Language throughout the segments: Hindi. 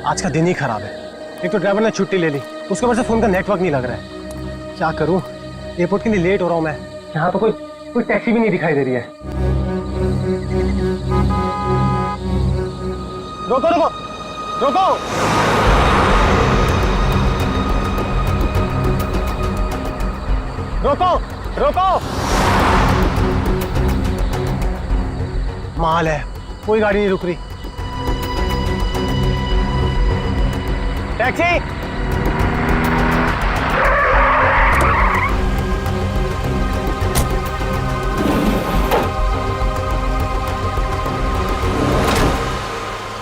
आज का दिन ही खराब है। एक तो ड्राइवर ने छुट्टी ले ली, उसके ऊपर से फोन का नेटवर्क नहीं लग रहा है। क्या करूं, एयरपोर्ट के लिए लेट हो रहा हूं मैं। यहाँ तो कोई टैक्सी भी नहीं दिखाई दे रही है। रोको रोको रोको। रोको रोको। माल है, कोई गाड़ी नहीं रुक रही। टैक्सी।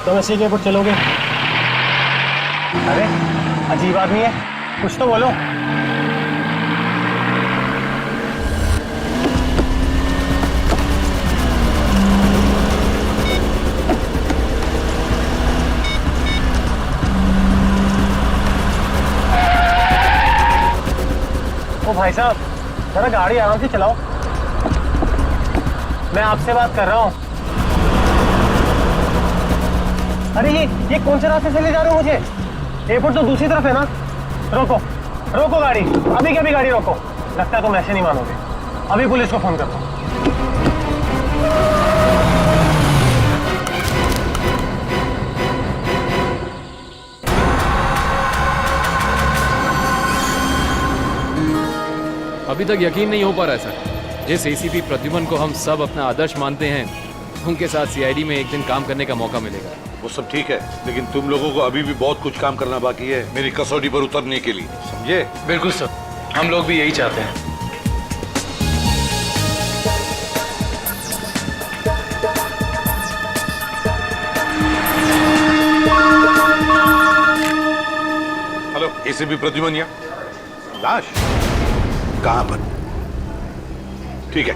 तुम ऐसे के ऊपर चलोगे? अरे अजीब आदमी है, कुछ तो बोलो। ओ भाई साहब, जरा गाड़ी आराम से चलाओ। मैं आपसे बात कर रहा हूँ। अरे ये कौन से रास्ते से ले जा रहे हो मुझे? एयरपोर्ट तो दूसरी तरफ है ना। रोको रोको गाड़ी, अभी की अभी गाड़ी रोको। लगता है तुम ऐसे नहीं मानोगे। अभी पुलिस को फोन करता हूँ। अभी तक यकीन नहीं हो पा रहा है सर। जिस एसीपी प्रद्युमन को हम सब अपना आदर्श मानते हैं, उनके साथ सीआईडी में एक दिन काम करने का मौका मिलेगा। वो सब ठीक है, लेकिन तुम लोगों को अभी भी बहुत कुछ काम करना बाकी है मेरी कसौटी पर उतरने के लिए, समझे? बिल्कुल सर, हम लोग भी यही चाहते हैं। हेलो, एसीपी प्रद्युमन या लाश कहाँ पर? ठीक है।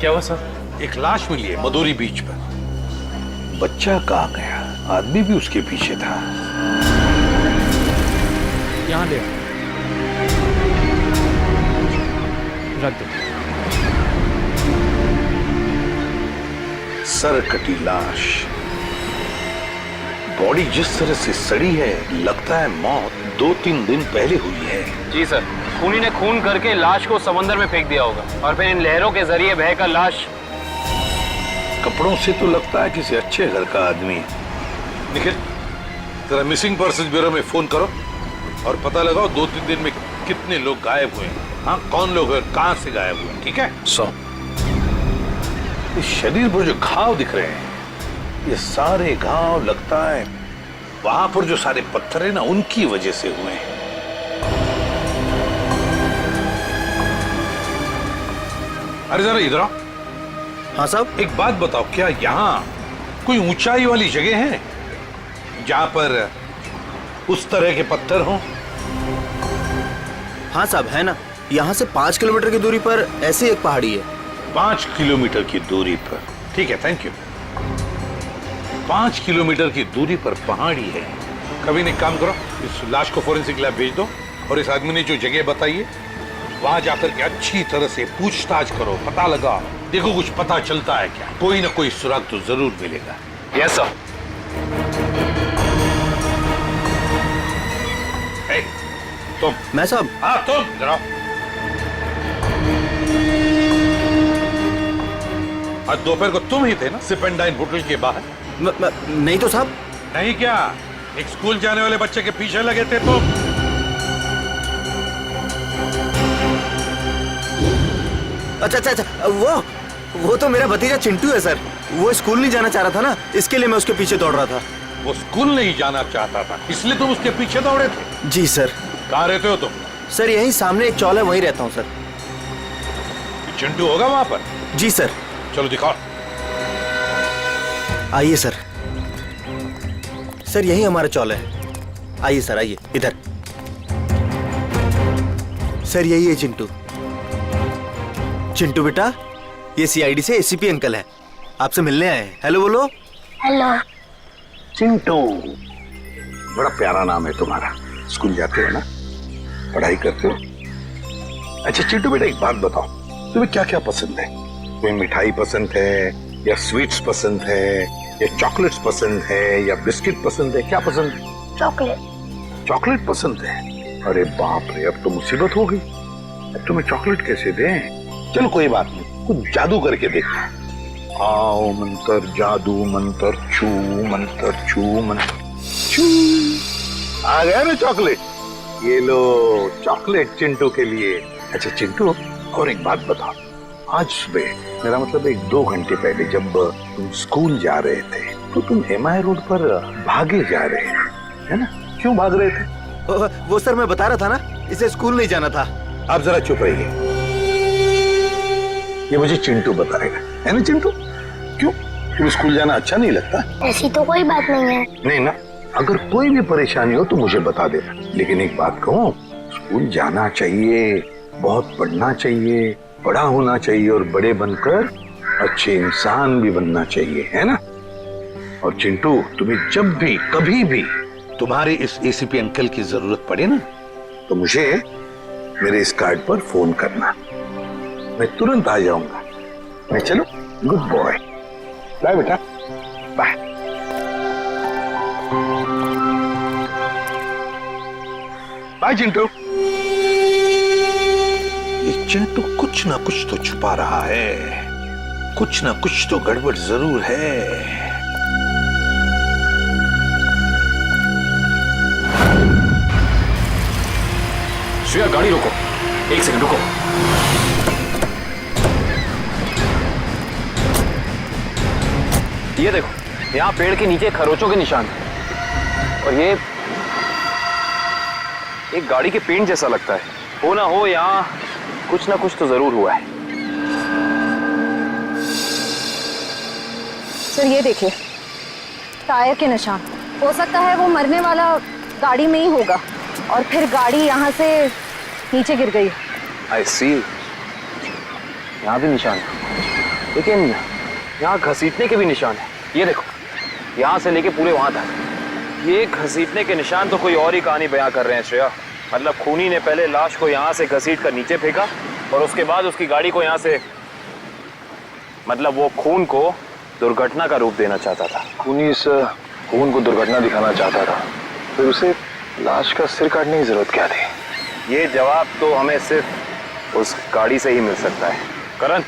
क्या हुआ सर? एक लाश मिली है मदोरी बीच पर। बच्चा कहाँ गया? आदमी भी उसके पीछे था। यहाँ ले रख दो। सर कटी लाश, बॉडी जिस तरह से सड़ी है, लगता है मौत 2-3 दिन पहले हुई है। जी सर, खूनी ने खून करके लाश को समंदर में फेंक दिया होगा और फिर इन लहरों के जरिए बहकर लाश। कपड़ों से तो लगता है किसी अच्छे घर का आदमी। निखिल, जरा मिसिंग पर्सन ब्यूरो में फोन करो और पता लगाओ 2-3 दिन में कितने लोग गायब हुए हैं। हाँ, कौन लोग हैं, कहां से गायब हुए, ठीक है? इस शरीर पर जो घाव दिख रहे हैं, ये सारे घाव लगता है वहां पर जो सारे पत्थर है ना, उनकी वजह से हुए हैं। अरे जरा इधर आओ। हाँ साहब। एक बात बताओ, क्या यहाँ कोई ऊंचाई वाली जगह है जहां पर उस तरह के पत्थर हों? हाँ साहब, है ना। यहाँ से 5 किलोमीटर की दूरी पर ऐसी एक पहाड़ी है। 5 किलोमीटर की दूरी पर? ठीक है, थैंक यू। 5 किलोमीटर की दूरी पर पहाड़ी है। कभी नहीं, काम करो, इस लाश को फोरेंसिक लैब भेज दो और इस आदमी ने जो जगह बताई है वहां जाकर के अच्छी तरह से पूछताछ करो, पता लगाओ, देखो कुछ पता चलता है क्या। कोई ना कोई सुराग तो जरूर मिलेगा। Yes sir. तुम। मैं साहब? हाँ तुम, जरा आज दोपहर को तुम ही थे ना सिप एंड डाइन होटल के बाहर? नहीं तो साहब। नहीं क्या? एक स्कूल जाने वाले बच्चे के पीछे लगे थे तुम? अच्छा, वो तो मेरा भतीजा चिंटू है सर। वो स्कूल नहीं जाना चाह रहा था ना, इसके लिए मैं उसके पीछे दौड़ रहा था। वो स्कूल नहीं जाना चाहता था, इसलिए तुम उसके पीछे दौड़े थे? जी सर। कहाँ रहते हो तुम? सर यहीं सामने एक चौल है, वहीं रहता हूँ सर। चिंटू होगा वहां पर? जी सर। चलो दिखाओ। आइए सर। सर यही हमारा चौल है। आइए सर, आइए इधर। सर यही है चिंटू। चिंटू बेटा, ये सीआईडी से एसीपी अंकल है, आपसे मिलने आए हैं। हेलो बोलो। हेलो। चिंटू, बड़ा प्यारा नाम है तुम्हारा। स्कूल जाते हो ना, पढ़ाई करते हो? अच्छा चिंटू बेटा, एक बात बताओ, तुम्हें क्या क्या पसंद है? कोई मिठाई पसंद है या स्वीट्स पसंद है ये चॉकलेट्स पसंद है या बिस्किट पसंद है, क्या पसंद है? चॉकलेट। चॉकलेट पसंद है? अरे बाप रे, अब तो मुसीबत हो गई। अब तुम्हें चॉकलेट कैसे दें? चलो कोई बात नहीं, कुछ जादू करके देखते हैं। आओ मंत्र जादू मंत्र छू मंत्र छू मंत्र छू। आ गया ना चॉकलेट? ये लो चॉकलेट चिंटू के लिए। अच्छा चिंटू, और एक बात बताओ, आज सुबह, मेरा मतलब 1-2 घंटे पहले जब तुम स्कूल जा रहे थे तो तुम MI रोड पर भागे जा रहे थे, है ना? क्यों भाग रहे थे? वो सर मैं बता रहा था ना, इसे स्कूल नहीं जाना था। आप जरा चुप रहिए, ये मुझे चिंटू बताएगा, है ना चिंटू? क्यों, तुम्हें स्कूल जाना अच्छा नहीं लगता? ऐसी तो कोई बात नहीं है। नहीं ना, अगर कोई भी परेशानी हो तो मुझे बता देना। लेकिन एक बात कहूँ, स्कूल जाना चाहिए, बहुत पढ़ना चाहिए, बड़ा होना चाहिए और बड़े बनकर अच्छे इंसान भी बनना चाहिए, है ना? और चिंटू, तुम्हें जब भी कभी भी तुम्हारे इस ACP अंकल की जरूरत पड़े ना, तो मुझे मेरे इस कार्ड पर फोन करना, मैं तुरंत आ जाऊंगा। मैं चलो, गुड बॉय, बाय बेटा, बाय। बाय चिंटू। ये चिंटू कुछ ना कुछ तो छुपा रहा है, कुछ ना कुछ तो गड़बड़ जरूर है। श्रेया गाड़ी रोको, 1 सेकंड रुको। ये देखो, यहाँ पेड़ के नीचे खरोचों के निशान हैं। और ये एक गाड़ी के पेंट जैसा लगता है। हो ना हो, यहाँ कुछ ना कुछ तो जरूर हुआ है। सर ये देखिए, टायर के निशान। हो सकता है वो मरने वाला गाड़ी में ही होगा और फिर गाड़ी यहाँ से नीचे गिर गई। आई सी, यहाँ भी निशान है, लेकिन यहाँ घसीटने के भी निशान है। ये देखो, यहाँ से लेके पूरे वहां तक ये घसीटने के निशान। तो कोई और ही कहानी बयां कर रहे हैं श्रेया। मतलब खूनी ने पहले लाश को यहाँ से घसीट कर नीचे फेंका और उसके बाद उसकी गाड़ी को यहाँ से, मतलब वो खून को दुर्घटना का रूप देना चाहता था। खूनी इस खून को दुर्घटना दिखाना चाहता था, फिर उसे लाश का सिर काटने की जरूरत क्या थी? ये जवाब तो हमें सिर्फ उस गाड़ी से ही मिल सकता है। करण,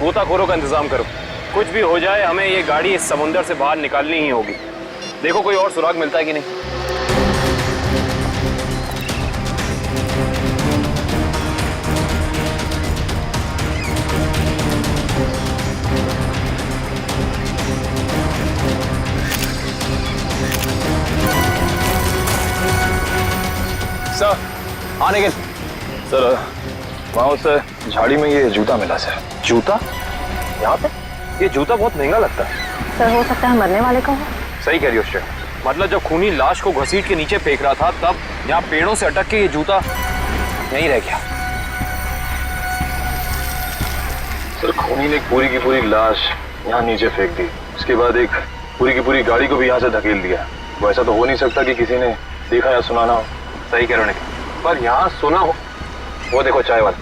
गोताखोरों का इंतजाम करो। कुछ भी हो जाए, हमें ये गाड़ी इस समुंदर से बाहर निकालनी ही होगी। देखो कोई और सुराग मिलता है कि नहीं। सर, आने के सर, वहाँ उस झाड़ी में ये जूता मिला सर। जूता? यहाँ पे? ये जूता बहुत महंगा लगता है। सर हो सकता है मरने वाले का हो। सही कह रही हो श्रेया। मतलब जब खूनी लाश को घसीट के नीचे फेंक रहा था, तब यहाँ पेड़ों से अटक के ये जूता यहीं रह गया। सर खूनी ने पूरी की पूरी लाश यहाँ नीचे फेंक दी, उसके बाद एक पूरी की पूरी गाड़ी को भी यहाँ से धकेल दिया। वो ऐसा तो हो नहीं सकता कि किसी ने देखा या सुना ना हो। सही कह रहे हो, पर यहाँ सुना हो। वो देखो चाय वाला,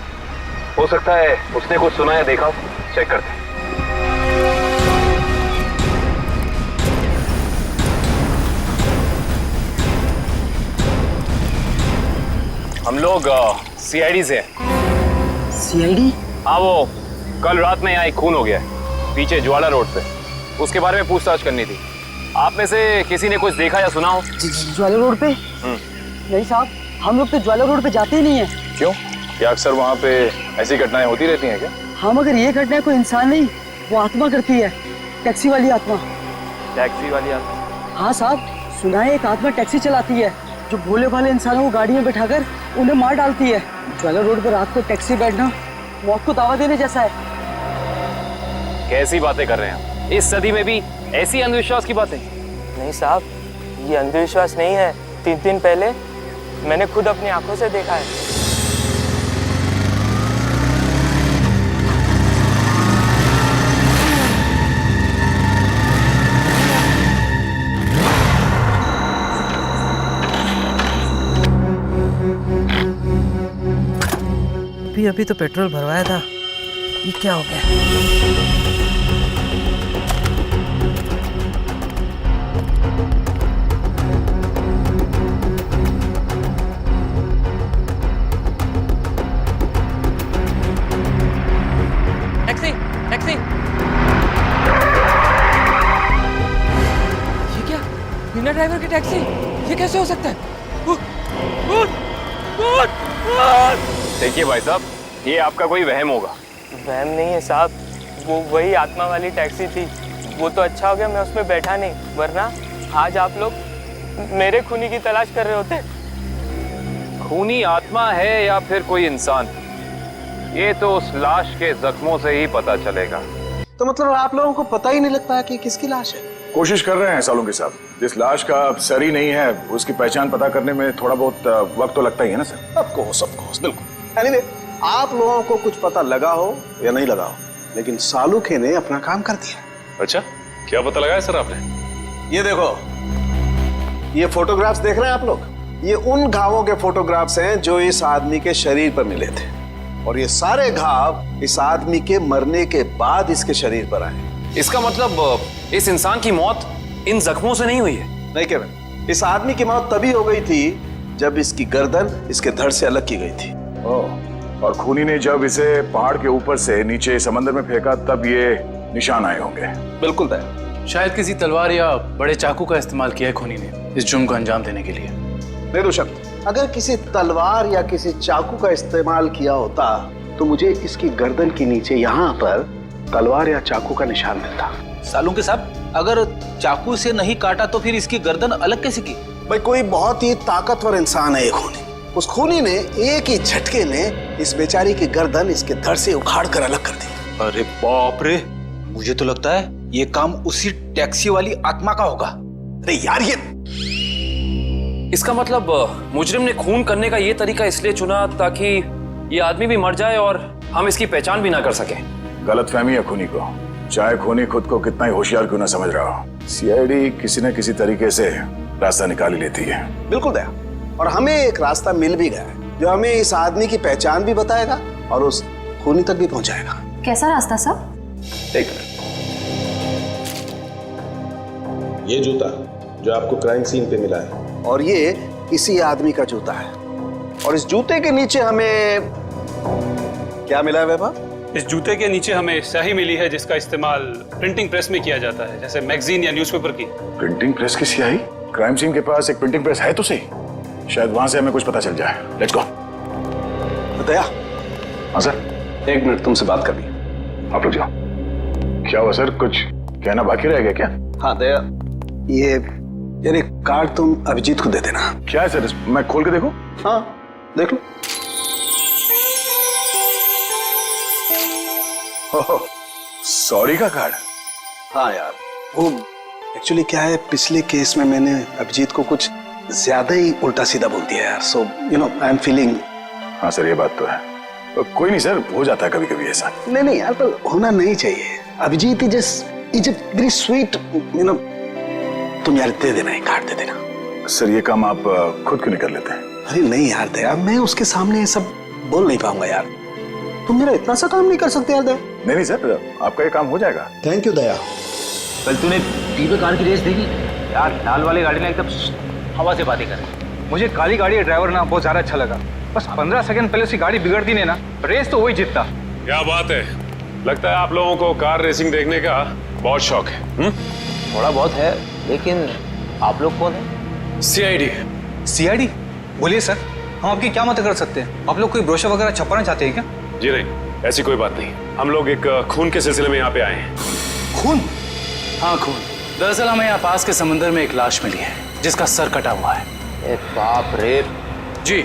हो सकता है उसने कुछ सुना या देखा हो। चेक करते हैं। हम लोग CID से हैं। CID? हाँ, वो कल रात में यहाँ एक खून हो गया है पीछे ज्वाला रोड पे। उसके बारे में पूछताछ करनी थी। आप में से किसी ने कुछ देखा या सुना हो? ज्वाला रोड पे? नहीं साहब, हम लोग तो ज्वाला रोड पे जाते ही नहीं है। क्यों? क्या अक्सर वहाँ पे ऐसी घटनाएं होती रहती हैं क्या? हाँ, मगर ये घटना कोई इंसान नहीं, वो आत्मा करती है। टैक्सी वाली आत्मा। टैक्सी वाली आत्मा? हाँ साहब, सुना है एक आत्मा टैक्सी चलाती है जो भोले भाले इंसानों को गाड़ी में बैठाकर उन्हें मार डालती है। ज्वाला रोड पर रात को टैक्सी बैठना मौत को दावा देने जैसा है। कैसी बातें कर रहे हैं? इस सदी में भी ऐसी अंधविश्वास की बातें? नहीं साहब, ये अंधविश्वास नहीं है। 3 दिन पहले मैंने खुद अपनी आंखों से देखा है। अभी तो पेट्रोल भरवाया था, ये क्या हो गया? ड्राइवर की टैक्सी, ये कैसे हो सकता है? देखिए भाई साहब, ये आपका कोई वहम होगा। वहम नहीं है साहब, वो वही आत्मा वाली टैक्सी थी। वो तो अच्छा हो गया मैं उसमें बैठा नहीं, वरना आज आप लोग मेरे खूनी की तलाश कर रहे होते। खूनी आत्मा है या फिर कोई इंसान, ये तो उस लाश के जख्मों से ही पता चलेगा। तो मतलब आप लोगों को पता ही नहीं लगता है कि किसकी लाश है? कोशिश कर रहे हैं सालों के साथ। जिस लाश का सर ही नहीं है उसकी पहचान पता करने में थोड़ा बहुत वक्त तो लगता ही है ना सर। ऑफ कोर्स बिल्कुल। एनीवे, आप लोगों को कुछ पता लगा हो या नहीं लगा हो, लेकिन सालुखे ने अपना काम कर दिया। अच्छा, क्या पता लगाया सर आपने? ये देखो, ये फोटोग्राफ्स देख रहे हैं आप लोग, ये उन घावों के फोटोग्राफ्स हैं जो इस आदमी के शरीर पर मिले थे, और ये सारे घाव इस आदमी के मरने के बाद इसके शरीर पर आए। इसका मतलब इस इंसान की मौत इन जख्मों से नहीं हुई है? नहीं केवल, इस आदमी की मौत तभी हो गई थी जब इसकी गर्दन इसके धड़ से अलग की गई थी। और खूनी ने जब इसे पहाड़ के ऊपर से नीचे समंदर में फेंका तब ये निशान आए होंगे। बिल्कुल दया। शायद किसी तलवार या बड़े चाकू का इस्तेमाल किया है खूनी ने इस जुर्म को अंजाम देने के लिए। नहीं दुष्यंत, अगर किसी तलवार या किसी चाकू का इस्तेमाल किया होता तो मुझे इसकी गर्दन के नीचे यहाँ पर तलवार या चाकू का निशान मिलता। सालुंके साहब, अगर चाकू से नहीं काटा तो फिर इसकी गर्दन अलग कैसे की? भाई, कोई बहुत ही ताकतवर इंसान है ये खूनी। उस खूनी ने एक ही झटके में इस बेचारी की गर्दन इसके धड़ से उखाड़ कर अलग कर दी। अरे बाप रे, मुझे तो लगता है ये काम उसी टैक्सी वाली आत्मा का होगा। अरे यार, ये इसका मतलब मुजरिम ने खून करने का ये तरीका इसलिए चुना ताकि ये आदमी भी मर जाए और हम इसकी पहचान भी ना कर सके। गलतफहमी है खूनी को, चाहे खूनी खुद को कितना ही होशियार क्यों ना समझ रहा हो। सीआईडी किसी न किसी तरीके से रास्ता निकाल ही लेती है। बिल्कुल दया, और हमें एक रास्ता मिल भी गया है जो हमें इस आदमी की पहचान भी बताएगा और उस खूनी तक भी पहुंचाएगा। कैसा रास्ता साहब? एक ये जूता जो आपको क्राइम सीन पे मिला है, और ये इसी आदमी का जूता है, और इस जूते के नीचे हमें क्या मिला है वैभव? इस जूते के नीचे हमें स्याही मिली है जिसका इस्तेमाल प्रिंटिंग प्रेस में किया जाता है, जैसे मैगजीन या न्यूज़पेपर की। प्रिंटिंग प्रेस की स्याही? क्राइम सीन के पास एक प्रिंटिंग प्रेस है तो सही, शायद वहां से हमें कुछ पता चल जाए। Let's go. दया। हाँ सर। 1 मिनट तुमसे बात करनी है। आप लोग जाओ। क्या हुआ सर, कुछ कहना बाकी रह गया क्या? हाँ दया, ये यार एक कार्ड तुम अभिजीत को दे देना। क्या है सर, मैं खोल के देखूं? हाँ देख लो। सॉरी का कार्ड? हाँ यार, वो एक्चुअली क्या है, पिछले केस में मैंने अभिजीत को कुछ ज्यादा ही उल्टा सीधा बोल दिया यार, so you know I am feeling. हाँ सर, ये बात तो है। कोई नहीं सर, हो जाता है कभी कभी ऐसा। नहीं यार, पर होना नहीं चाहिए। Abhijeet is just very sweet, you know. तुम यार दे देना, एक कार्ड दे देना। सर ये काम आप खुद क्यों नहीं कर लेते? अरे नहीं यार दया, मैं उसके सामने ये सब बोल नहीं पाऊंगा यार। तुम मेरा इतना सा काम नहीं कर सकते यार दया। नहीं सर, आपका ये काम हो जाएगा। थैंक यू दया। कल तूने टीवी कार की रेस देखी यार? लाल वाली गाड़ी ने एकदम हवा से बातें कर। मुझे काली गाड़ी का ड्राइवर ना बहुत ज्यादा अच्छा लगा। बस 15 सेकंड पहले उसकी गाड़ी बिगड़ती नहीं ना, रेस तो वही जीतता। क्या बात है, लगता है आप लोगों को कार रेसिंग देखने का बहुत शौक है। थोड़ा बहुत है, लेकिन आप लोग कौन है? सीआईडी? बोलिए सर, हम आपकी क्या मदद कर सकते हैं? आप लोग कोई ब्रोशर वगैरह छपाना चाहते हैं क्या? जी नहीं, ऐसी कोई बात नहीं। हम लोग एक खून के सिलसिले में यहाँ पे आए हैं। खून? हाँ खून। दरअसल हमें यहाँ पास के समंदर में एक लाश मिली है जिसका सर कटा हुआ है। ए बाप रे। जी,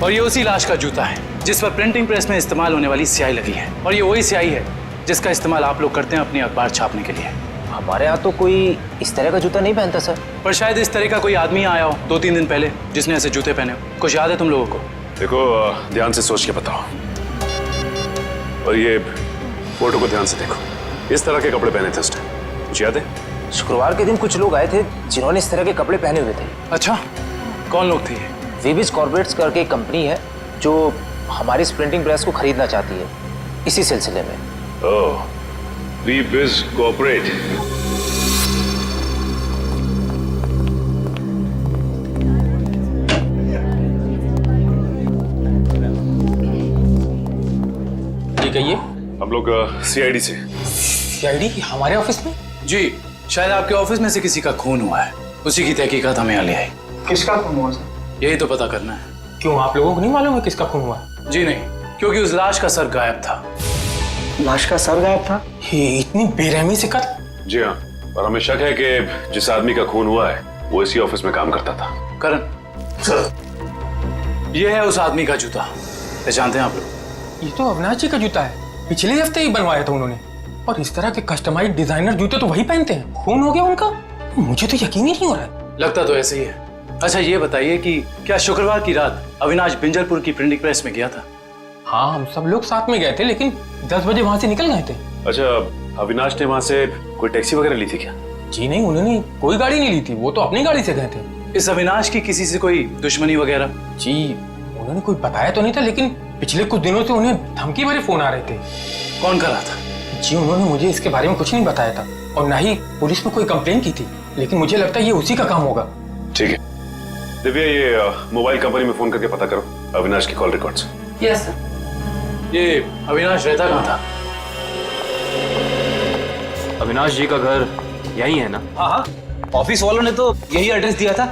और ये उसी लाश का जूता है जिस पर प्रिंटिंग प्रेस में इस्तेमाल होने वाली स्याही लगी है, और ये वही स्याही है जिसका इस्तेमाल आप लोग करते हैं अपनी अखबार छापने के लिए। हमारे यहाँ तो कोई इस तरह का जूता नहीं पहनता सर। पर शायद इस तरह का कोई आदमी आया हो 2-3 दिन पहले जिसने ऐसे जूते पहने हो। कुछ याद है तुम लोगों को? देखो, ध्यान से सोच के बताओ, और ये फोटो को ध्यान से देखो। इस तरह के कपड़े पहने थे उस टाइम, कुछ याद है? शुक्रवार के दिन कुछ लोग आए थे जिन्होंने इस तरह के कपड़े पहने हुए थे। अच्छा, कौन लोग थे? वीबिज कॉर्पोरेट्स करके एक कंपनी है जो हमारी इस प्रिंटिंग प्रेस को खरीदना चाहती है, इसी सिलसिले में। ओह, वीबिज कॉर्पोरेट। ये कहिए। हम लोग सीआईडी से। सीआईडी हमारे ऑफिस में? जी, शायद आपके ऑफिस में से किसी का खून हुआ है, उसी की तहकीकात हमें यहाँ ले आई। किसका खून हुआ सर? यही तो पता करना है। क्यों, आप लोगों को नहीं मालूम है किसका खून हुआ? जी नहीं, क्योंकि उस लाश का सर गायब था। लाश का सर गायब था? ये इतनी बेरहमी से कत्ल? जी हाँ, और हमें शक है कि जिस आदमी का खून हुआ है वो इसी ऑफिस में काम करता था। करण सर, ये है उस आदमी का जूता, पहचानते हैं आप लोग? ये तो अविनाश जी का जूता है, पिछले हफ्ते ही बनवाया था उन्होंने। और इस तरह के कस्टमाइज्ड डिजाइनर जूते तो वही पहनते हैं। खून हो गया उनका? मुझे तो यकीन ही नहीं हो रहा है। लगता तो ऐसे ही है। अच्छा ये बताइए कि क्या शुक्रवार की रात अविनाश बिंजलपुर की प्रिंटिंग प्रेस में गया था? हाँ, हम सब लोग साथ में गए थे, लेकिन 10 बजे वहां से निकल गए थे। अच्छा, अविनाश ने वहां से कोई टैक्सी वगैरह ली थी क्या? जी नहीं, उन्होंने कोई गाड़ी नहीं ली थी, वो तो अपनी गाड़ी से गए थे। इस अविनाश की किसी से कोई दुश्मनी वगैरह? जी उन्होंने कोई बताया तो नहीं था, लेकिन पिछले कुछ दिनों से उन्हें धमकी भरे फोन आ रहे थे। कौन कर रहा था? जी उन्होंने मुझे इसके बारे में कुछ नहीं बताया था, और ना ही पुलिस में कोई कंप्लेंट की थी, लेकिन मुझे लगता है ये उसी का काम होगा। ठीक है दिव्या, ये मोबाइल कंपनी में फोन करके पता करो अविनाश की कॉल रिकॉर्ड्स। Yes sir. ये अविनाश रहता कहाँ था? अविनाश जी का घर यही है ना? हाँ हाँ, ऑफिस वालों ने तो यही एड्रेस दिया था।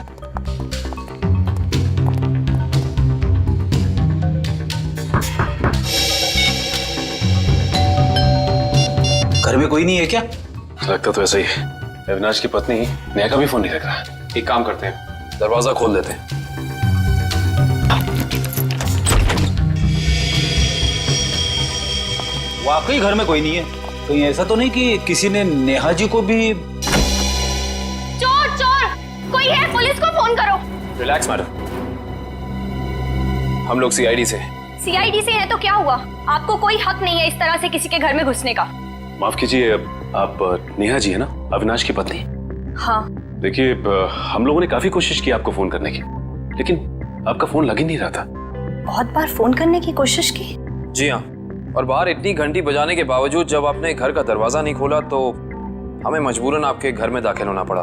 घर में कोई नहीं है क्या? लगता तो ऐसा ही है। अविनाश की पत्नी नेहा का भी फोन नहीं लग रहा। एक काम करते हैं, दरवाजा खोल देते हैं। वाकई घर में कोई नहीं है? कहीं ऐसा तो नहीं कि किसी ने नेहा जी को भी? चोर चोर कोई है, पुलिस को फोन करो। रिलैक्स मैडम, हम लोग सीआईडी से। सीआईडी से है तो क्या हुआ? आपको कोई हक नहीं है इस तरह से किसी के घर में घुसने का। माफ कीजिए, आप नेहा जी है ना, अविनाश की पत्नी? हाँ। देखिए, हम लोगों ने काफी कोशिश की आपको फोन करने की, लेकिन आपका फोन लग ही नहीं रहा था। बहुत बार फोन करने की कोशिश की। जी हाँ, और बाहर इतनी घंटी बजाने के बावजूद जब आपने घर का दरवाजा नहीं खोला तो हमें मजबूरन आपके घर में दाखिल होना पड़ा।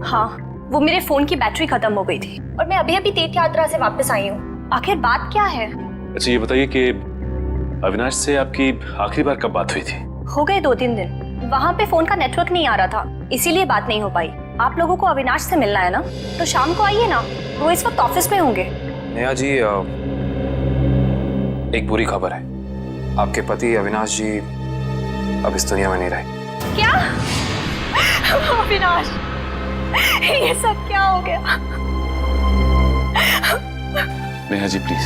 हाँ, वो मेरे फोन की बैटरी खत्म हो गई थी और मैं अभी अभी तीर्थ यात्रा से वापस आई हूँ। आखिर बात क्या है? अच्छा ये बताइए कि अविनाश से आपकी आखिरी बार कब बात हुई थी? हो गए 2-3 दिन। वहाँ पे फोन का नेटवर्क नहीं आ रहा था, इसीलिए बात नहीं हो पाई। आप लोगों को अविनाश से मिलना है ना, तो शाम को आइए ना, वो इस वक्त ऑफिस में होंगे। नेहा जी, एक बुरी खबर है, आपके पति अविनाश जी अब इस दुनिया में नहीं रहे। क्या? अविनाश, ये सब क्या हो गया? नेहा जी प्लीज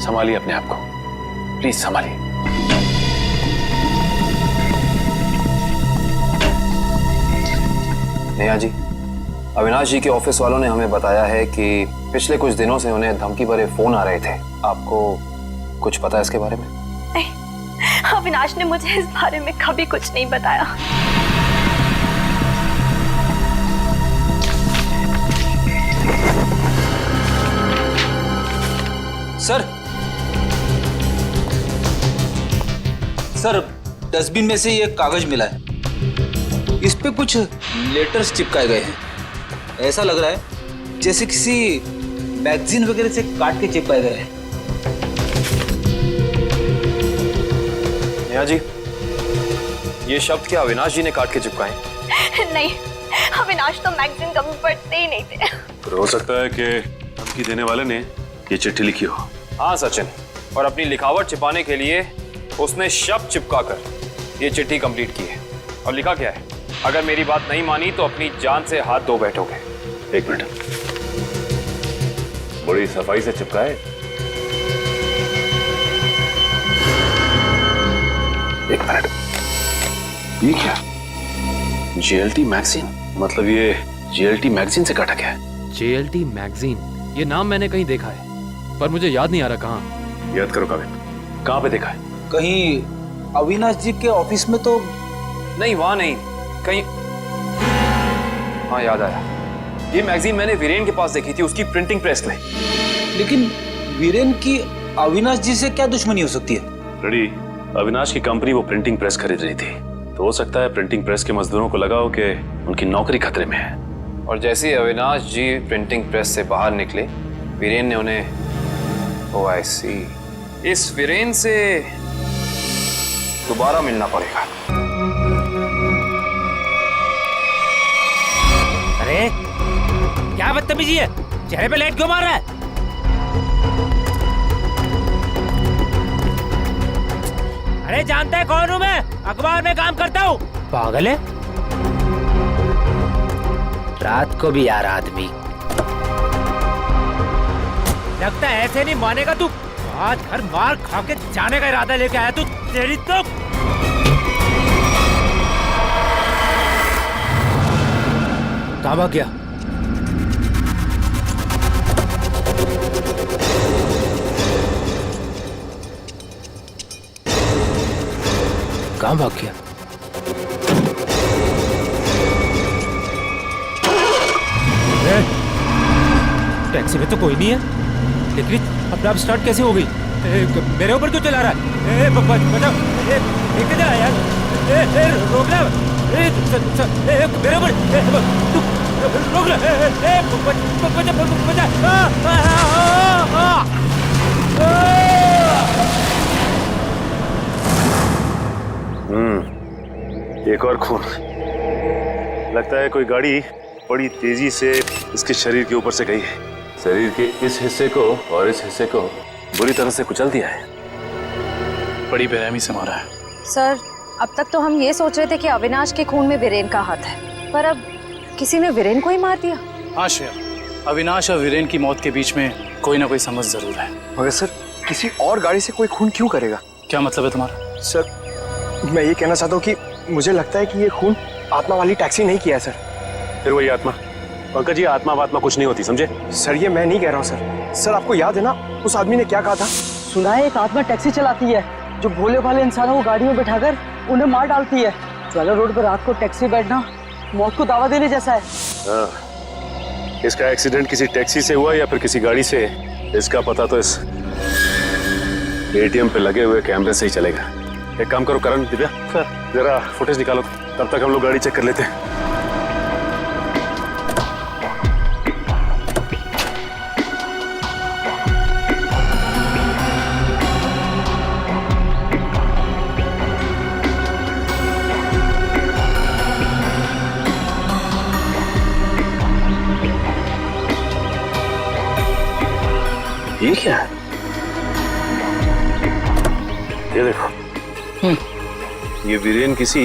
संभालिए अपने आप को, प्लीज संभालिए। नेहा जी, अविनाश जी के ऑफिस वालों ने हमें बताया है कि पिछले कुछ दिनों से उन्हें धमकी भरे फोन आ रहे थे। आपको कुछ पता है इसके बारे में? नहीं, अविनाश ने मुझे इस बारे में कभी कुछ नहीं बताया। सर, डस्टबिन में से ये कागज मिला है, इस पे कुछ लेटर्स चिपकाए गए हैं। ऐसा लग रहा है जैसे किसी मैगजीन वगैरह से काट के चिपकाए गए हैं। नेहा जी, ये शब्द क्या अविनाश जी ने काट के चिपकाए? नहीं, अविनाश तो मैगजीन कभी पढ़ते ही नहीं थे। तो हो सकता है कि धमकी देने वाले ने ये चिट्ठी लिखी हो। हाँ सचिन, और अपनी लिखावट छिपाने के लिए उसने शब्द चिपकाकर ये चिट्ठी कंप्लीट की है। और लिखा क्या है? अगर मेरी बात नहीं मानी तो अपनी जान से हाथ धो बैठोगे। एक मिनट, बड़ी सफाई से चिपकाए। एक मिनट, ये क्या? JLT मैगजीन, मतलब ये JLT मैगजीन से काटा गया है। JLT मैगजीन, ये नाम मैंने कहीं देखा है, पर मुझे याद नहीं आ रहा कहाँ। याद करो काविन, कहाँ पे देखा है? कहीं अविनाश जी के ऑफिस में तो नहीं, वहां नहीं, कहीं। हाँ याद आया, ये मैगजीन मैंने वीरेन के पास देखी थी, उसकी प्रिंटिंग प्रेस में। लेकिन वीरेन की अविनाश जी से क्या दुश्मनी हो सकती है? रेडी, अविनाश की कंपनी वो प्रिंटिंग प्रेस खरीद रही थी, तो हो सकता है प्रिंटिंग प्रेस के मजदूरों को लगा हो कि उनकी नौकरी खतरे में है। और जैसे ही अविनाश जी प्रिंटिंग प्रेस से बाहर निकले, वीरेन ने उन्हें, ओह आई सी, इस वीरेन से दोबारा मिलना पड़ेगा। क्या बदतमीजी है? चेहरे पे लाइट क्यों मार रहा है? अरे जानता है कौन हूँ मैं? अखबार में काम करता हूँ। पागल है? रात को भी यार आदमी। लगता है ऐसे नहीं मानेगा तू। आज घर मार खा के जाने का इरादा लेके आया तू। तेरी तो कहाँ भाग गया? कहाँ भाग गया? टैक्सी में तो कोई नहीं है, लेकिन अपने आप स्टार्ट कैसे हो गई? मेरे ऊपर क्यों चला रहा है? बचाओ! किधर आया यार? रोक ले! मेरे ऊपर रोक ले! एक और खून। लगता है कोई गाड़ी बड़ी तेजी से इसके शरीर के ऊपर से गई है। शरीर के इस हिस्से को और इस हिस्से को बुरी तरह से कुचल दिया है। बड़ी बेरहमी से मारा है। सर, अब तक तो हम ये सोच रहे थे कि अविनाश के खून में वीरेन का हाथ है, पर अब किसी ने वीरेन को ही मार दिया। हाँ श्रेया, अविनाश और वीरेन की मौत के बीच में कोई ना कोई समझ जरूर है। मगर सर, किसी और गाड़ी से कोई खून क्यों करेगा? क्या मतलब है तुम्हारा? सर, मैं ये कहना चाहता हूँ कि मुझे लगता है कि ये खून आत्मा वाली टैक्सी नहीं किया है सर। फिर वही आत्मा? पंकज जी, आत्मा वात्मा कुछ नहीं होती, समझे? सर, ये मैं नहीं कह रहा हूँ सर। सर, आपको याद है ना उस आदमी ने क्या कहा था? सुना है एक आत्मा टैक्सी चलाती है जो भोले भाले इंसानों को गाड़ी में बैठाकर उन्हें मार डालती है। ज्वाला रोड पर रात को टैक्सी बैठना मौत को दावा देने जैसा है। इसका एक्सीडेंट किसी टैक्सी से हुआ या फिर किसी गाड़ी से, इसका पता तो इस एटीएम पे लगे हुए कैमरे से ही चलेगा। एक काम करो करण, दिव्या, जरा फुटेज निकालो, तब तक हम लोग गाड़ी चेक कर लेते हैं। ये क्या है? ये देखो, ये वीरेन किसी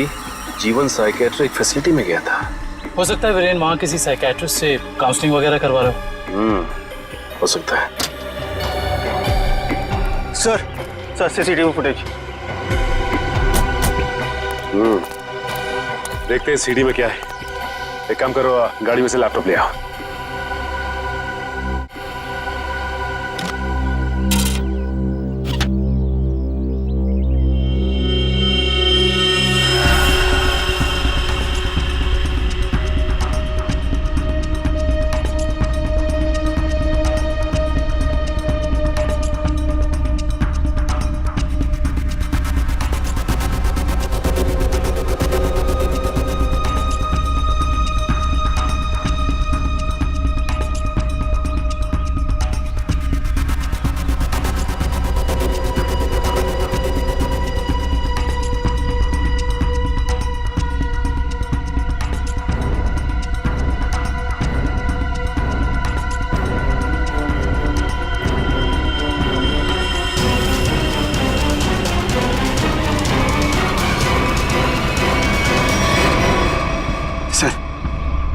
जीवन साइकेट्रिक फैसिलिटी में गया था। हो सकता है वीरेन वहाँ किसी साइकेट्रिस्ट से काउंसलिंग वगैरह करवा रहा हो। हो सकता है। Sir CCTV footage. देखते हैं सीडी में क्या है। एक काम करो, गाड़ी में से लैपटॉप ले आओ।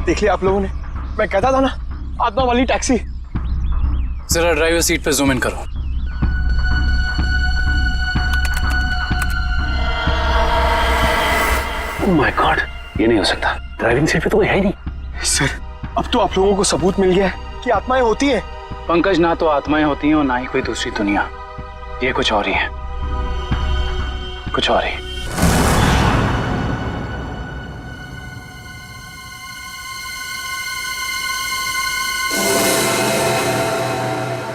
देख लिया आप लोगों ने? मैं कहता था ना, आत्मा वाली टैक्सी। जरा ड्राइवर सीट पे जूम इन करो। ओह माय गॉड, ये नहीं हो सकता। ड्राइविंग सीट पे तो कोई है ही नहीं। सर, अब तो आप लोगों को सबूत मिल गया है कि आत्माएं होती हैं। पंकज, ना तो आत्माएं होती हैं और ना ही कोई दूसरी दुनिया। ये कुछ और ही है, कुछ और ही।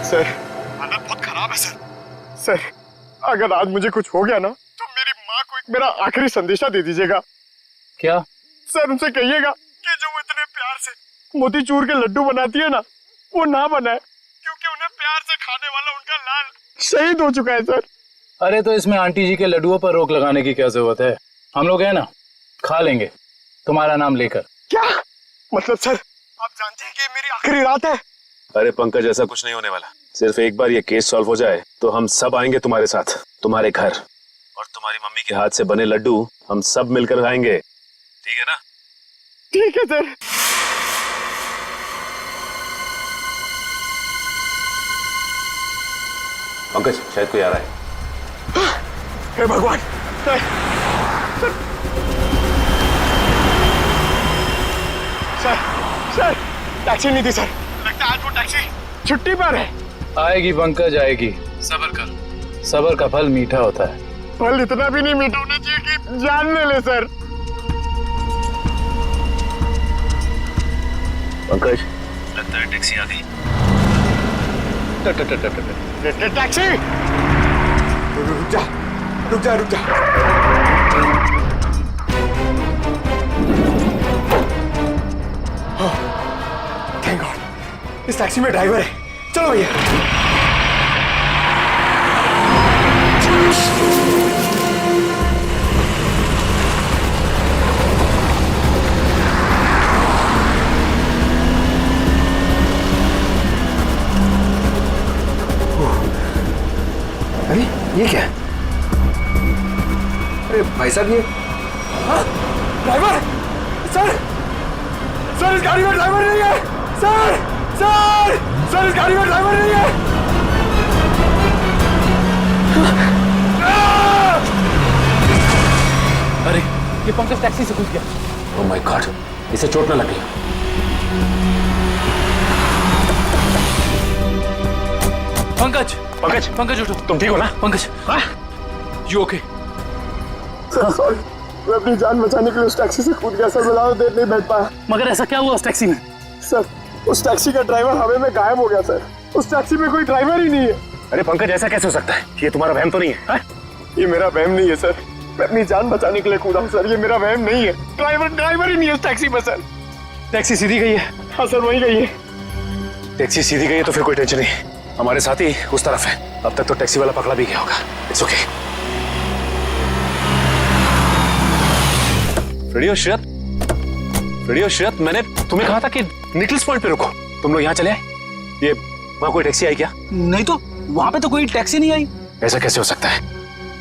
सर, हालत बहुत खराब है सर। सर, अगर आज मुझे कुछ हो गया ना, तो मेरी माँ को एक मेरा आखिरी संदेशा दे दीजिएगा। क्या? सर, उनसे कहिएगा कि जो वो इतने प्यार से मोतीचूर के लड्डू बनाती है ना, वो ना बनाए, क्योंकि उन्हें प्यार से खाने वाला उनका लाल शहीद हो चुका है सर। अरे तो इसमें आंटी जी के लड्डुओं पर रोक लगाने की क्या जरूरत है? हम लोग हैं ना, खा लेंगे तुम्हारा नाम लेकर। क्या मतलब सर, आप जानते हैं कि ये मेरी आखिरी रात है। अरे पंकज, ऐसा कुछ नहीं होने वाला। सिर्फ एक बार ये केस सॉल्व हो जाए तो हम सब आएंगे तुम्हारे साथ, तुम्हारे घर, और तुम्हारी मम्मी के हाथ से बने लड्डू हम सब मिलकर खाएंगे। ठीक है ना? ठीक है सर। पंकज, शायद कोई आ रहा है। हे भगवान। सर टैक्सी नहीं थी सर। लगता है आज वो टैक्सी छुट्टी पर है। आएगी पंकज, आएगी। सब्र कर, सब्र का फल मीठा होता है। फल इतना भी नहीं मीठा होना चाहिए कि जान ले ले सर। पंकज, लगता है टैक्सी आ गई। टैक्सी। रुक जा रुक जा रुक जा। थैंक गॉड, इस टैक्सी में ड्राइवर है। चलो भैया। अरे ये क्या है? अरे भाई साहब, ये ड्राइवर। सर इस गाड़ी में ड्राइवर नहीं है। सर इस गाड़ी में ड्राइवर नहीं है। अरे ये पंकज टैक्सी से घुस गया। ओह माय गॉड, इसे चोट ना लगी। पंकज पंकज पंकज उठो। तुम ठीक हो ना? Pankaj, you okay? Sir sorry, मैं अपनी जान बचाने के लिए उस टैक्सी से कूद गया सर। मैं ज्यादा देर नहीं बैठ पाया। मगर ऐसा क्या हुआ उस टैक्सी में? सर उस टैक्सी का ड्राइवर हवा में गायब हो गया सर। उस टैक्सी में कोई ड्राइवर ही नहीं है। अरे पंकज, ऐसा कैसे हो सकता है? ये तुम्हारा वहम तो नहीं है? ये मेरा वहम नहीं है सर। मैं अपनी जान बचाने के लिए कूदा हूँ सर। ये मेरा वहम नहीं है। ड्राइवर ही नहीं है उस टैक्सी में सर। टैक्सी सीधी गई है? हाँ सर, वही गई है। टैक्सी सीधी गई है तो फिर कोई टेंशन नहीं। हमारे साथी उस तरफ है। अब तक तो टैक्सी वाला पकड़ा भी गया होगा। It's okay. रेडियो श्रेयत, मैंने तुम्हें कहा था कि निकल्स पॉइंट पे रुको। तुम लोग यहाँ चले आए। ये वहाँ कोई टैक्सी आई क्या? नहीं तो वहाँ पे तो कोई टैक्सी नहीं आई। ऐसा कैसे हो सकता है?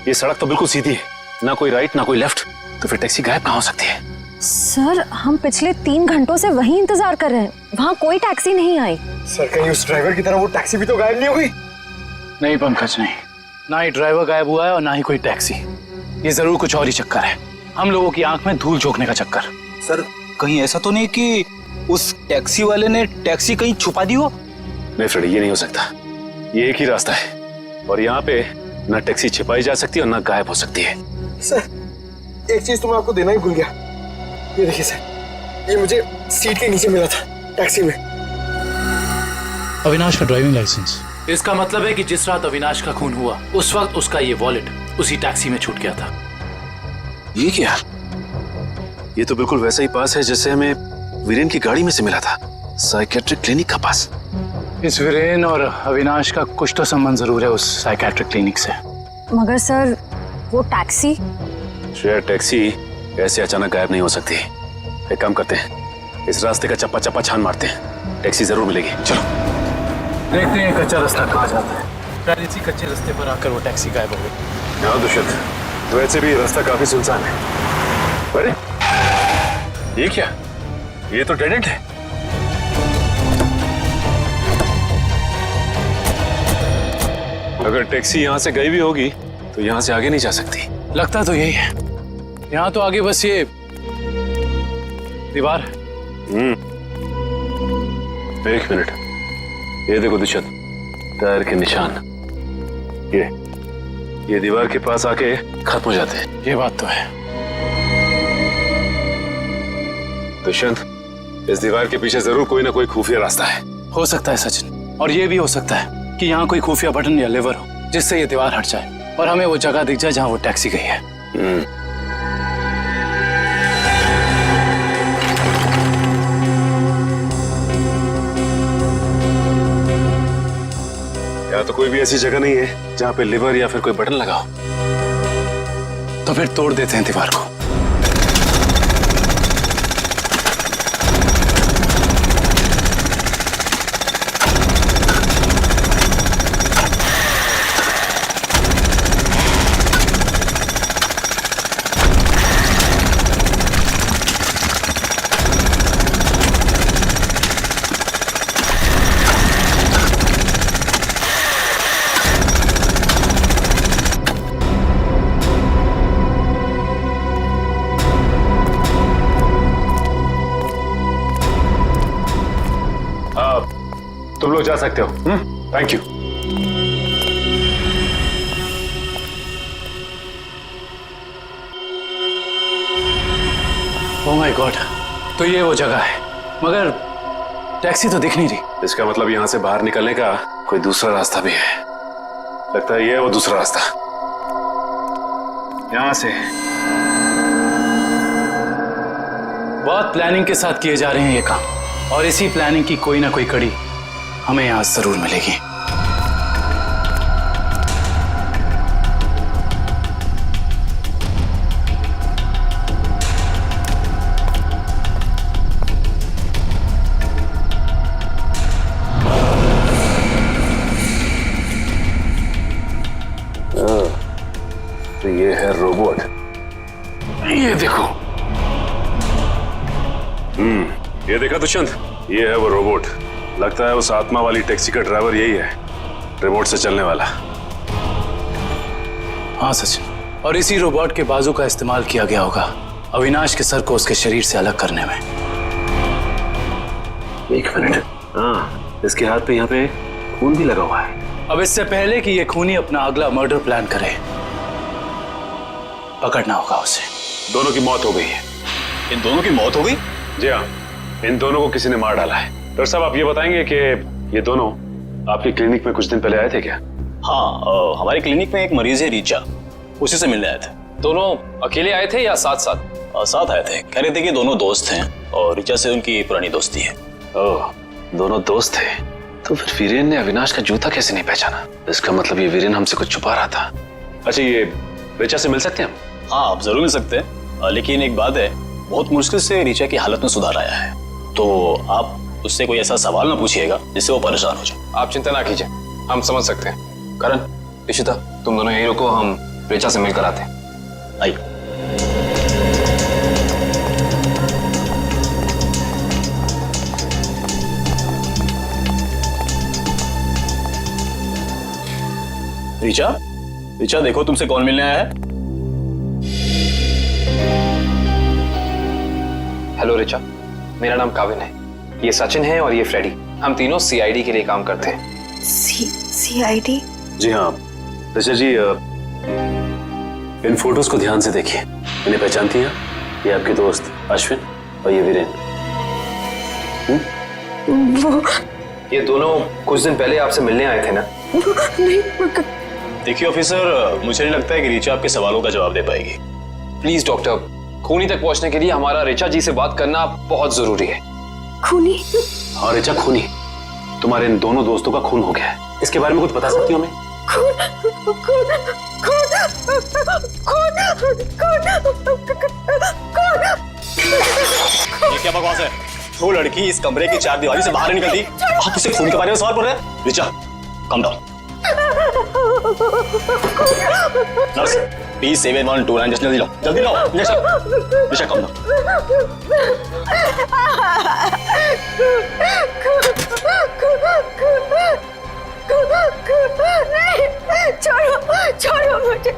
ये सड़क तो बिल्कुल सीधी है, ना कोई राइट ना कोई लेफ्ट, तो फिर टैक्सी गायब कहाँ हो सकती है? सर हम पिछले 3 घंटों से वहीं इंतजार कर रहे हैं, वहाँ कोई टैक्सी नहीं आई। सर कहीं उस ड्राइवर की तरह वो टैक्सी भी तो गायब नहीं हुई? नहीं पंकज, नहीं। ना ही ड्राइवर गायब हुआ है और ना ही कोई टैक्सी। ये जरूर कुछ और ही चक्कर है, हम लोगों की आंख में धूल झोंकने का चक्कर। सर कहीं ऐसा तो नहीं कि उस टैक्सी वाले ने टैक्सी कहीं छुपा दी हो? नहीं फ्रेडी, ये नहीं हो सकता। ये एक ही रास्ता है और यहाँ पे ना टैक्सी छिपाई जा सकती है और ना गायब हो सकती है। सर एक चीज तो मैं आपको देना ही भूल गया। ये देखिए सर, ये मुझे सीट के नीचे मिला था टैक्सी में। अविनाश का ड्राइविंग लाइसेंस। इसका मतलब है कि जिस रात अविनाश का खून हुआ उस वक्त उसका ये वॉलेट उसी टैक्सी में छूट गया था। ये क्या? ये तो बिल्कुल वैसा ही पास है जैसे हमें वीरेन की गाड़ी में से मिला था, साइकेट्रिक क्लिनिक का पास। इस वीरेन और अविनाश का कुछ तो संबंध जरूर है उस साइकेट्रिक क्लिनिक से। मगर सर वो टैक्सी? श्रेया, टैक्सी ऐसे अचानक गायब नहीं हो सकती। एक काम करते हैं, इस रास्ते का चप्पा चप्पा छान मारते हैं, टैक्सी जरूर मिलेगी। चलो देखते हैं कच्चा रास्ता कहाँ जाता है। शायद इसी कच्चे रास्ते पर आकर वो टैक्सी गायब हो गई। हाँ दुष्यंत, तो वैसे भी रास्ता काफी सुनसान है। अरे ये क्या? ये तो डेड एंड है। अगर टैक्सी यहाँ से गई भी होगी तो यहाँ से आगे नहीं जा सकती। लगता तो यही है। यहाँ तो आगे बस ये दीवार है। एक मिनट, ये देखो दुष्यंत, टायर के निशान। ये दीवार के पास आके खत्म हो जाते हैं। ये बात तो है। दुष्यंत, इस दीवार के पीछे जरूर कोई ना कोई खुफिया रास्ता है। हो सकता है सचिन, और ये भी हो सकता है कि यहाँ कोई खुफिया बटन या लेवर हो जिससे ये दीवार हट जाए और हमें वो जगह दिख जाए जहाँ वो टैक्सी गई है। यहाँ तो कोई भी ऐसी जगह नहीं है जहाँ पे लिवर या फिर कोई बटन लगा हो। तो फिर तोड़ देते हैं दीवार को। लोग जा सकते हो। Thank you. Oh my God, तो ये वो जगह है, मगर टैक्सी तो दिख नहीं रही। इसका मतलब यहां से बाहर निकलने का कोई दूसरा रास्ता भी है। लगता है ये है वो दूसरा रास्ता। यहां से बहुत प्लानिंग के साथ किए जा रहे हैं ये काम, और इसी प्लानिंग की कोई ना कोई कड़ी हमें यहां जरूर मिलेगी। तो ये है रोबोट। ये देखो। ये देखा दुष्यंत, ये है वो रोबोट। लगता है उस आत्मा वाली टैक्सी का ड्राइवर यही है, रिमोट से चलने वाला। हाँ सचिन, और इसी रोबोट के बाजू का इस्तेमाल किया गया होगा अविनाश के सर को उसके शरीर से अलग करने में। एक मिनट, हाँ, इसके हाथ पे यहाँ पे खून भी लगा हुआ है। अब इससे पहले कि ये खूनी अपना अगला मर्डर प्लान करे, पकड़ना होगा उसे। दोनों की मौत हो गई है। इन दोनों की मौत हो गई? जी हाँ, इन दोनों को किसी ने मार डाला है। डॉक्टर साहब, आप ये बताएंगे कि ये दोनों आपकी क्लिनिक में कुछ दिन पहले आए थे क्या? हाँ, हमारे क्लिनिक में एक मरीज है रीचा, उसी से मिलने आए थे। दोनों अकेले आए थे या साथ साथ? साथ आए थे। कह रहे थे कि दोनों दोस्त हैं और रीचा से उनकी पुरानी दोस्ती है। ओह, दोनों दोस्त थे। तो फिर वीरेन ने अविनाश का जूता कैसे नहीं पहचाना? इसका मतलब ये वीरेन हमसे कुछ छुपा रहा था। अच्छा, ये रीचा से मिल सकते हैं हम? हाँ, आप जरूर मिल सकते हैं, लेकिन एक बात है, बहुत मुश्किल से रीचा की हालत में सुधार आया है, तो आप उससे कोई ऐसा सवाल ना पूछिएगा जिससे वो परेशान हो जाए। आप चिंता ना कीजिए, हम समझ सकते हैं। करण, इशिता, तुम दोनों यहीं रुको, हम रीचा से मिलकर आते हैं। आइए। रीचा, रीचा देखो तुमसे कौन मिलने आया है। हेलो रीचा, मेरा नाम काविन है, ये सचिन है और ये फ्रेडी। हम तीनों सीआईडी के लिए काम करते हैं। सीआईडी? जी हाँ ऋचा जी, इन फोटोज को ध्यान से देखिए। इन्हें पहचानती हैं? ये आपके दोस्त अश्विन और ये वीरेन। वो ये दोनों कुछ दिन पहले आपसे मिलने आए थे ना? नहीं, देखिए ऑफिसर, मुझे नहीं लगता है कि रीचा आपके सवालों का जवाब दे पाएगी। प्लीज डॉक्टर, खूनी तक पहुंचने के लिए हमारा रीचा जी से बात करना बहुत जरूरी है। खूनी? हाँ ऋचा, खूनी। तुम्हारे इन दोनों दोस्तों का खून हो गया है। इसके बारे में कुछ बता सकती हो हमें? ये क्या बकवास है? वो लड़की इस कमरे की चार दीवारी से बाहर नहीं निकलती, आप इसे खून के बारे में सवाल पूछ रहे हैं? Richa, come down. Nurse, P7129 जल्दी लो, जल्दी लो। Richa, come down. छोड़ो, छोड़ो मुझे।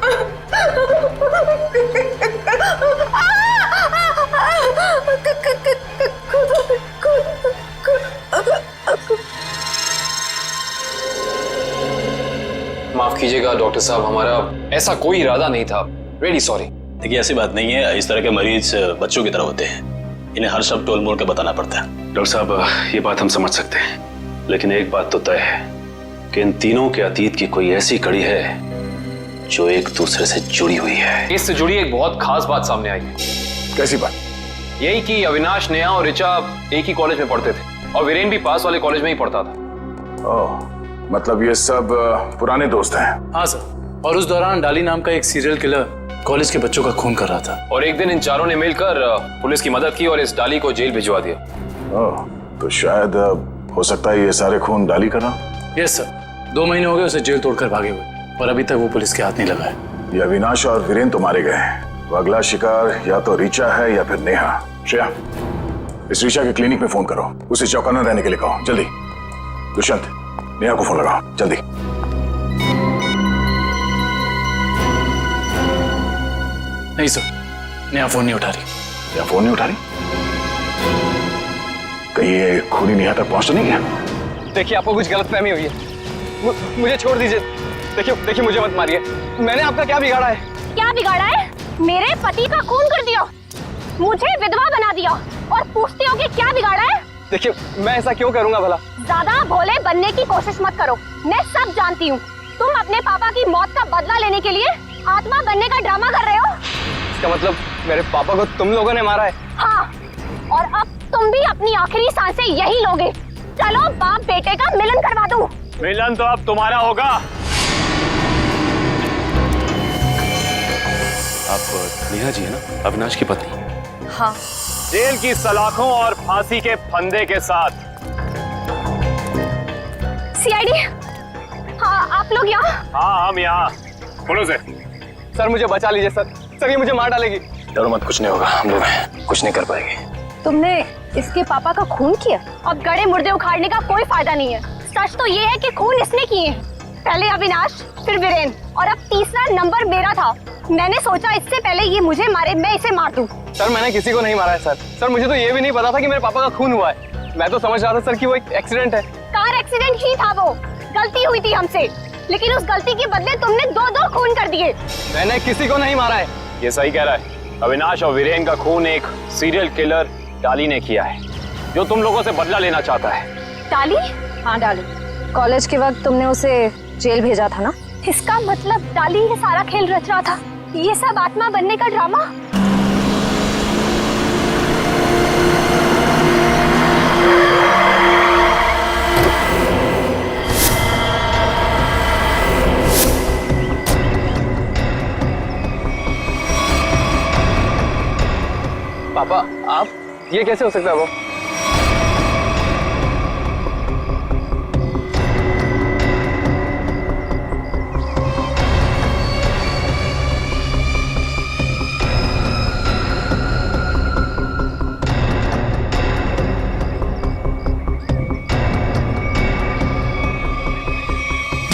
माफ कीजिएगा डॉक्टर साहब, हमारा ऐसा कोई इरादा नहीं था। Really sorry. देखिए, ऐसी बात नहीं है, इस तरह के मरीज बच्चों की तरह होते हैं, इन्हें हर शब्द टोल मोड़ के बताना पड़ता है। डॉक्टर साहब, ये बात हम समझ सकते हैं, लेकिन एक बात तो तय है कि इन तीनों के अतीत की कोई ऐसी कड़ी है जो एक दूसरे से जुड़ी हुई है। इससे जुड़ी एक बहुत खास बात सामने आई है। कैसी बात? यही कि अविनाश, नेहा और ऋचा एक ही कॉलेज में पढ़ते थे और वीरेन भी पास वाले कॉलेज में ही पढ़ता था। ओह, मतलब ये सब पुराने दोस्त हैं? हाँ सर, और उस दौरान डाली नाम का एक सीरियल किलर कॉलेज के बच्चों का खून कर रहा था। और एक दिन इन चारों ने मिलकर पुलिस की मदद की और इस डाली को जेल भिजवा दिया। ओह, तो शायद हो सकता है ये सारे खून डाली का ना? यस सर, 2 महीने हो गए उसे जेल तोड़कर भागे हुए, और अभी तक वो पुलिस के हाथ नहीं लगा है। ये अविनाश और वीरेन तो मारे गए हैं, वो अगला शिकार या तो रीचा है या फिर नेहा। श्रेया, इस रीचा के क्लिनिक में फोन करो, उसे चौकन्ना रहने के लिए कहो, जल्दी। दुष्यंत, नेहा को फोन लगाओ, जल्दी। नहीं सर, नेहा फोन नहीं उठा रही। नेहा फोन नहीं उठा रही? कहीं ये खूनी नेहा तक पहुंच तो नहीं गया? देखिए आपको कुछ गलतफहमी हुई है, मुझे छोड़ दीजिए। देखिए मुझे मत मारिए, मैंने आपका क्या बिगाड़ा है? क्या बिगाड़ा है? मेरे पति का खून कर दिया, मुझे विधवा बना दिया और पूछते हो कि क्या बिगाड़ा है? देखिए मैं ऐसा क्यों करूंगा भला? ज्यादा भोले बनने की कोशिश मत करो, मैं सब जानती हूँ। तुम अपने पापा की मौत का बदला लेने के लिए आत्मा बनने का ड्रामा कर रहे हो। इसका मतलब मेरे पापा को तुम लोगों ने मारा है? हाँ, और अब तुम भी अपनी आखिरी सांसें यही लोगे। चलो बाप बेटे का मिलन करवा दूं। मिलन तो अब तुम्हारा होगा। आप नेहा जी है ना, अविनाश की पत्नी? हाँ। जेल की सलाखों और फांसी के फंदे के साथ। सीआईडी, हाँ आप लोग यहाँ? हाँ हम यहाँ। बोलो से। सर मुझे बचा लीजिए सर, सर ये मुझे मार डालेगी। डरो मत, कुछ नहीं होगा, हम लोग कुछ नहीं कर पाएंगे। तुमने इसके पापा का खून किया? अब गड़े मुर्दे उखाड़ने का कोई फायदा नहीं है। सच तो ये है कि खून इसने किए, पहले अविनाश, फिर वीरेन, और अब तीसरा नंबर मेरा था। मैंने सोचा इससे पहले ये मुझे मारे, मैं इसे मार दूं। सर मैंने किसी को नहीं मारा है सर मुझे तो ये भी नहीं पता था कि मेरे पापा का खून हुआ है। मैं तो समझ रहा था सर कि वो एक एक्सीडेंट है। कार एक्सीडेंट ही था, वो गलती हुई थी हमसे, लेकिन उस गलती के बदले तुमने दो खून कर दिए। मैंने किसी को नहीं मारा है। ये सही कह रहा है। अविनाश और वीरेन का खून एक सीरियल किलर डाली ने किया है, जो तुम लोगों से बदला लेना चाहता है। डाली? हाँ डाली। कॉलेज के वक्त तुमने उसे जेल भेजा था ना? इसका मतलब डाली ये सारा खेल रच रहा था, ये सब आत्मा बनने का ड्रामा। पापा आप, ये कैसे हो सकता है? वो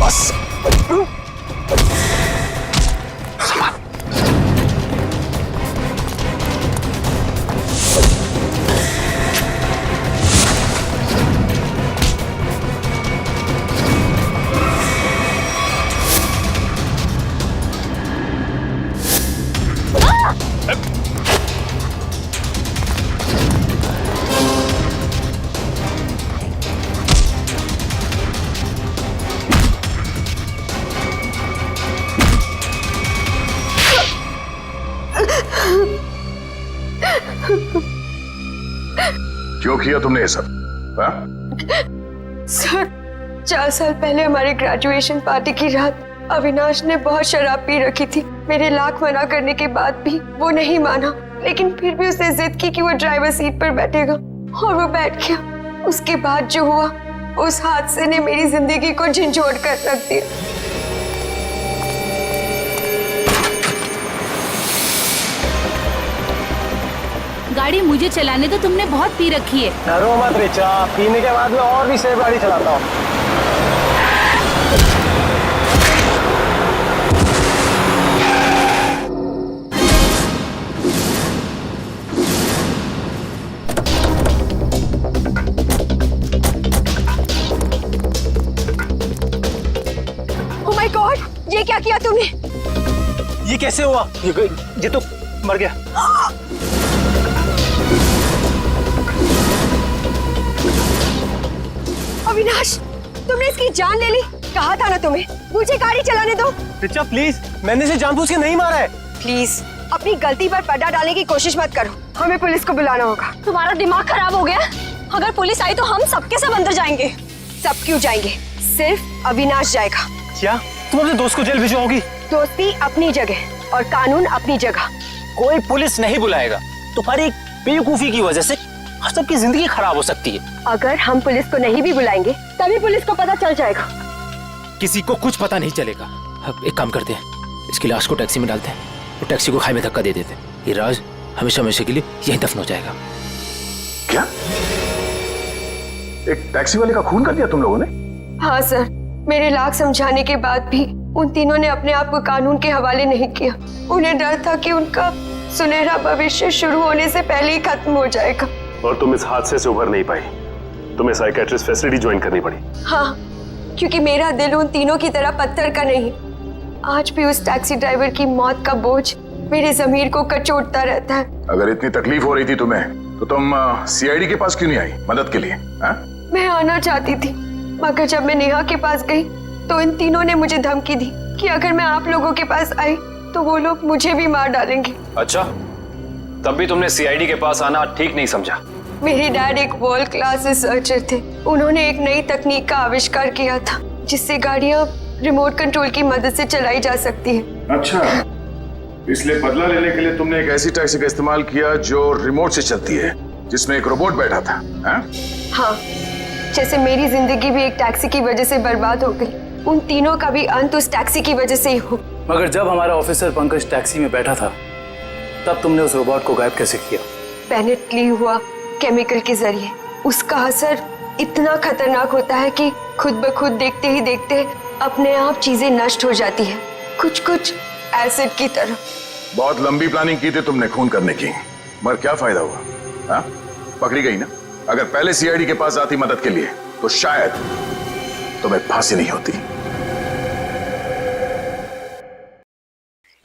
बस क्यों किया तुमने ये सब? सर 4 साल पहले हमारी ग्रेजुएशन पार्टी की रात अविनाश ने बहुत शराब पी रखी थी। मेरे लाख मना करने के बाद भी वो नहीं माना, लेकिन फिर भी उसने जिद की कि वो ड्राइवर सीट पर बैठेगा, और वो बैठ गया। उसके बाद जो हुआ, उस हादसे ने मेरी जिंदगी को झंझोड़ कर रख दिया। गाड़ी मुझे चलाने तो तुमने बहुत पी रखी है। डरो मत रिचा, पीने के बाद में और भी सेफ गाड़ी चलाता हूँ। ओह माय गॉड, ये क्या किया तुमने? ये कैसे हुआ? ये तो मर गया। अविनाश, तुमने इसकी जान ले ली। कहा था ना तुम्हें, मुझे गाड़ी चलाने दो। रिचा प्लीज, मैंने इसे जानबूझ के नहीं मारा है। प्लीज अपनी गलती पर पर्दा डालने की कोशिश मत करो, हमें पुलिस को बुलाना होगा। तुम्हारा दिमाग खराब हो गया? अगर पुलिस आई तो हम सबके सब अंदर जाएंगे। सब क्यों जाएंगे? सिर्फ अविनाश जाएगा। क्या तुम अपने दोस्त को जेल भिजवाओगी? दोस्ती अपनी जगह और कानून अपनी जगह। कोई पुलिस नहीं बुलाएगा। तुम्हारी बेवकूफी की वजह से सबकी जिंदगी खराब हो सकती है। अगर हम पुलिस को नहीं भी बुलाएंगे तभी पुलिस को पता चल जाएगा। किसी को कुछ पता नहीं चलेगा। अब एक काम करते हैं, इसकी लाश को टैक्सी में डालते हैं और टैक्सी को खाई में धक्का दे देते हैं। ये राज हमेशा हमेशा के लिए यहीं दफन हो जाएगा। क्या? एक टैक्सी वाले का खून कर दिया तुम लोगों ने? हाँ सर, मेरे लाख समझाने के बाद भी उन तीनों ने अपने आप को कानून के हवाले नहीं किया। उन्हें डर था कि उनका सुनहरा भविष्य शुरू होने से पहले ही खत्म हो जाएगा। और तुम इस हादसे से उभर नहीं पाई। तुम्हें साइकेट्रिस्ट फैसिलिटी ज्वाइन करनी पड़ी। हाँ, क्योंकि मेरा दिल उन तीनों की तरह पत्थर का नहीं। आज भी उस टैक्सी ड्राइवर की मौत का बोझ मेरे जमीर को कचोटता रहता है। अगर इतनी तकलीफ हो रही थी तुम्हें तो तुम सीआईडी के पास क्यों नहीं आई मदद के लिए? हा? मैं आना चाहती थी, मगर जब मैं नेहा के पास गई तो इन तीनों ने मुझे धमकी दी कि अगर मैं आप लोगों के पास आई तो वो लोग मुझे भी मार डालेंगे। अच्छा, तब भी तुमने सीआईडी के पास आना ठीक नहीं समझा? मेरे डैड एक वर्ल्ड क्लास रिसर्चर थे। उन्होंने एक नई तकनीक का आविष्कार किया था जिससे गाड़ियां रिमोट कंट्रोल की मदद से चलाई जा सकती है। अच्छा, इसलिए बदला लेने के लिए तुमने एक ऐसी टैक्सी का इस्तेमाल किया जो रिमोट से चलती है, जिसमें एक रोबोट बैठा था। हाँ, जैसे मेरी जिंदगी भी एक टैक्सी की वजह से बर्बाद हो गई, उन तीनों का भी अंत उस टैक्सी की वजह से ही हो। मगर जब हमारा ऑफिसर पंकज टैक्सी में बैठा था तब तुमने उस रोबोट को गायब कैसे किया? बेनेट ली हुआ केमिकल के जरिए। उसका असर इतना खतरनाक होता है कि खुद ब खुद देखते ही देखते अपने आप चीजें नष्ट हो जाती है, कुछ कुछ एसिड की तरह। बहुत लंबी प्लानिंग की थी तुमने खून करने की, मगर क्या फायदा हुआ? हाँ, पकड़ी गई ना। अगर पहले सीआईडी के पास आती मदद के लिए तो शायद तुम्हें फांसी नहीं होती।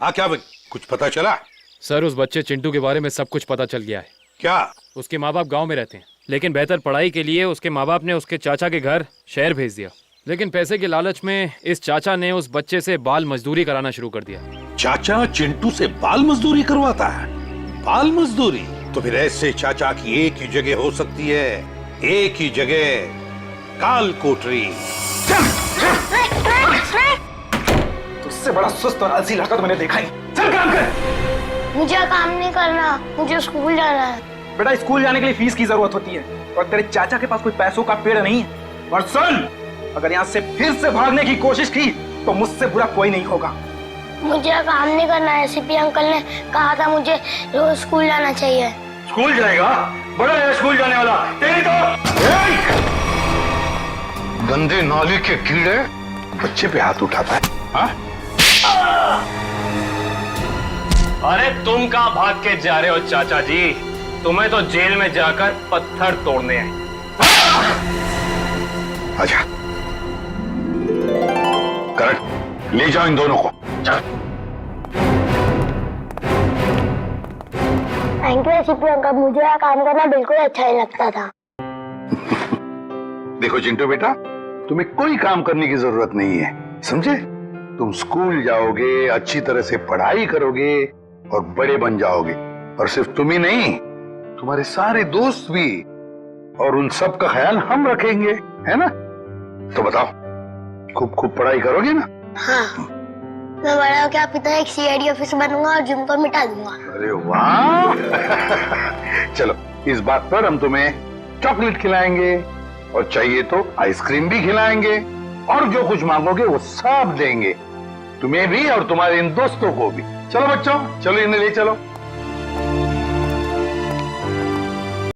हाँ, क्या कुछ पता चला? सर, उस बच्चे चिंटू के बारे में सब कुछ पता चल गया है। क्या? उसके माँ बाप गांव में रहते हैं, लेकिन बेहतर पढ़ाई के लिए उसके माँ बाप ने उसके चाचा के घर शहर भेज दिया। लेकिन पैसे के लालच में इस चाचा ने उस बच्चे से बाल मजदूरी कराना शुरू कर दिया। चाचा चिंटू से बाल मजदूरी करवाता है? बाल मजदूरी? तो फिर ऐसे चाचा की एक ही जगह हो सकती है, एक ही जगह, काल कोठरी। तुझसे बड़ा सुस्त और आलसी लड़का तो मैंने देखा नहीं। चल काम कर। मुझे काम नहीं करना, मुझे स्कूल जाना है। बेटा, स्कूल जाने के लिए फीस की जरूरत होती है और तेरे चाचा के पास कोई पैसों का पेड़ नहीं है। और सुन, अगर यहाँ से फिर से भागने की कोशिश की तो मुझसे बुरा कोई नहीं होगा। मुझे काम नहीं करना है। सीपी अंकल ने कहा था मुझे रोज स्कूल जाना चाहिए। स्कूल जाएगा? बड़ा है स्कूल जाने वाला। तेरी तो गंदे नाली के कीड़े बच्चे पे हाथ उठाता है। हाँ? अरे तुम कहाँ भाग के जा रहे हो चाचा जी? तुम्हें तो जेल में जाकर पत्थर तोड़ने हैं। अच्छा, करेक्ट, ले जाओ इन दोनों को। थैंक यू सीपी अंकल, मुझे यहाँ काम करना बिल्कुल अच्छा नहीं लगता था। देखो चिंटू बेटा, तुम्हें कोई काम करने की जरूरत नहीं है, समझे? तुम स्कूल जाओगे, अच्छी तरह से पढ़ाई करोगे और बड़े बन जाओगे। और सिर्फ तुम ही नहीं, तुम्हारे सारे दोस्त भी, और उन सब का ख्याल हम रखेंगे, है ना? तो बताओ, खूब खूब पढ़ाई करोगे ना? हाँ, मैं बड़ा होकर आप पिता एक सीआईडी ऑफिसर बनूंगा और जिम को मिटा दूंगा। अरे वाह! चलो, इस बात पर हम तुम्हें चॉकलेट खिलाएंगे और चाहिए तो आइसक्रीम भी खिलाएंगे और जो कुछ मांगोगे वो सब देंगे, तुम्हें भी और तुम्हारे इन दोस्तों को भी। चलो बच्चों, चलो इन्हें ले चलो।